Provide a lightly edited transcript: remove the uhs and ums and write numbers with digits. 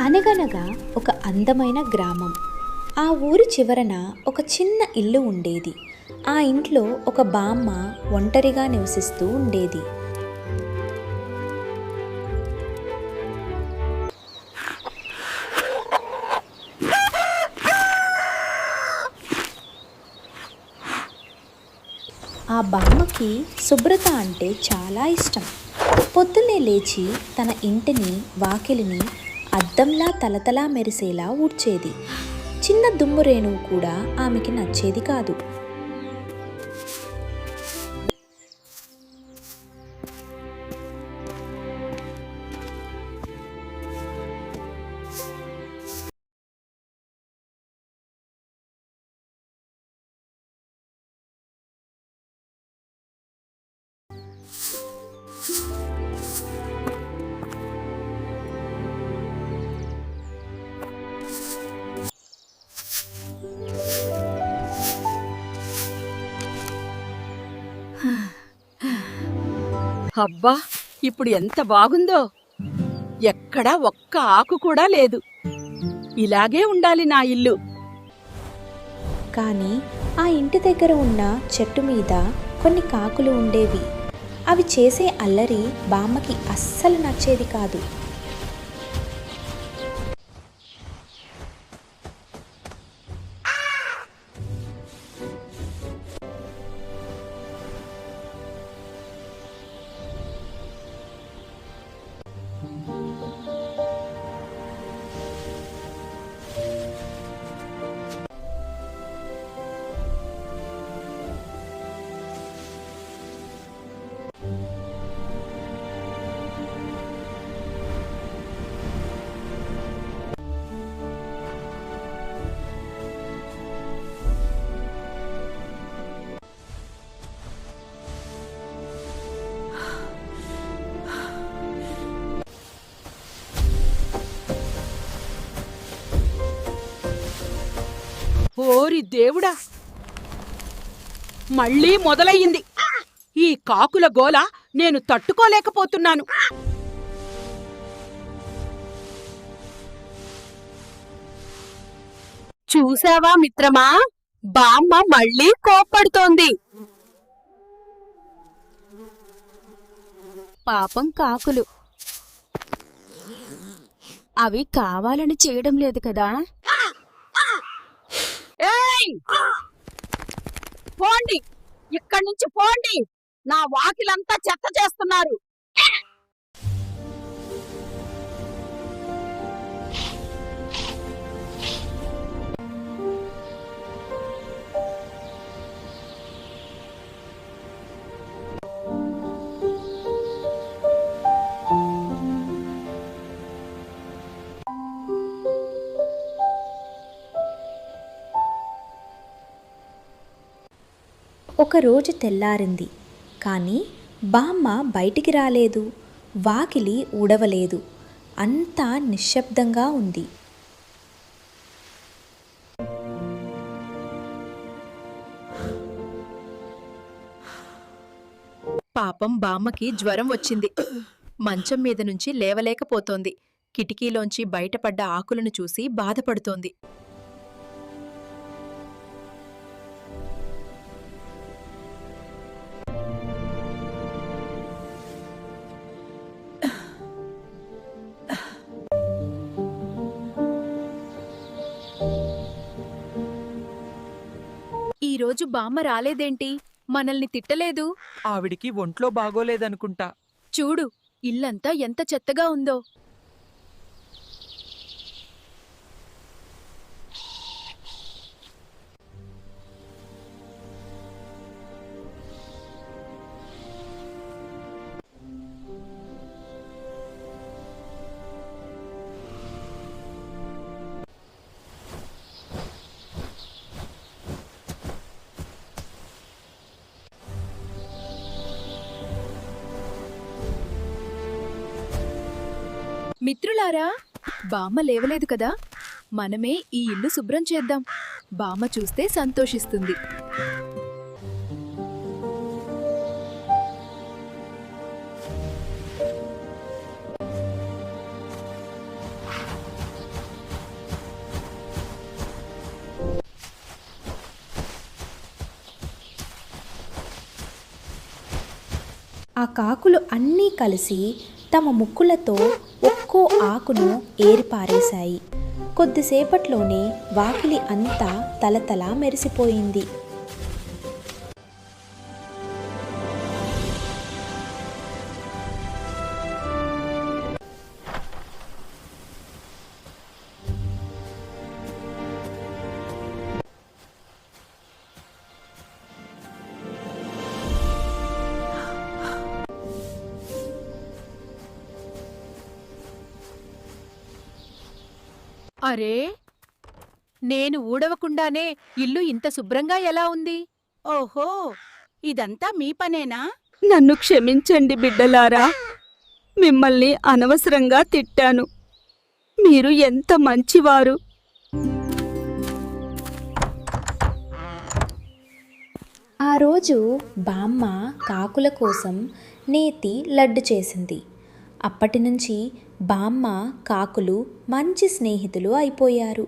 అనగనగా ఒక అందమైన గ్రామం. ఆ ఊరి చివరన ఒక చిన్న ఇల్లు ఉండేది. ఆ ఇంట్లో ఒక బామ్మ ఒంటరిగా నివసిస్తూ ఉండేది. ఆ బామ్మకి శుభ్రత అంటే చాలా ఇష్టం. పొద్దున్నే లేచి తన ఇంటిని, వాకిలిని అద్దంలా తలతలా మెరిసేలా ఊడ్చేది. చిన్న దుమ్ము రేణువు కూడా ఆమెకి నచ్చేది కాదు. అబ్బా, ఇప్పుడు ఎంత బాగుందో! ఎక్కడా ఒక్క ఆకు కూడా లేదు. ఇలాగే ఉండాలి నా ఇల్లు. కానీ ఆ ఇంటి దగ్గర ఉన్న చెట్టు మీద కొన్ని కాకులు ఉండేవి. అవి చేసే అల్లరి బామ్మకి అస్సలు నచ్చేది కాదు. ఓరి దేవుడా! మళ్ళీ మొదలయ్యింది. ఈ కాకుల గోల నేను తట్టుకోలేకపోతున్నాను. చూసావా మిత్రమా, బామ్మ మళ్ళీ కోప్పడుతోంది. పాపం కాకులు, అవి కావాలని చేయడం లేదు కదా. ఏయ్! పోండి, ఇక్కడి నుంచి పోండి. నా వాకిలంతా చెత్త చేస్తున్నారు. ఒకరోజు తెల్లారింది. కానీ బామ్మ బయటికి రాలేదు. వాకిలి ఊడవలేదు. అంతా నిశ్శబ్దంగా ఉంది. పాపం బామ్మకి జ్వరం వచ్చింది. మంచం మీద నుంచి లేవలేకపోతోంది. కిటికీలోంచి బయటపడ్డ ఆకులను చూసి బాధపడుతోంది. ఈరోజు బామ్మ రాలేదేంటి? మనల్ని తిట్టలేదు. ఆవిడికి ఒంట్లో బాగోలేదనుకుంటా. చూడు, ఇల్లంతా ఎంత చెత్తగా ఉందో. మిత్రులారా, బామ్మ లేవలేదు కదా. మనమే ఈ ఇల్లు శుభ్రం చేద్దాం. బామ్మ చూస్తే సంతోషిస్తుంది. ఆ కాకులు అన్నీ కలిసి తమ ముక్కులతో ఒక్కో ఆకును ఏరిపారేశాయి. కొద్దిసేపట్లోనే వాకిలి అంతా తలతలా మెరిసిపోయింది. అరే, నేను ఊడవకుండానే ఇల్లు ఇంత శుభ్రంగా ఎలా ఉంది? ఓహో, ఇదంతా మీ పనేనా? నన్ను క్షమించండి బిడ్డలారా, మిమ్మల్ని అనవసరంగా తిట్టాను. మీరు ఎంత మంచివారు. ఆ రోజు బామ్మ కాకుల కోసం నేతి లడ్డు చేసింది. అప్పటినుంచి బామ్మ కాకులు మంచి స్నేహితులు అయిపోయారు.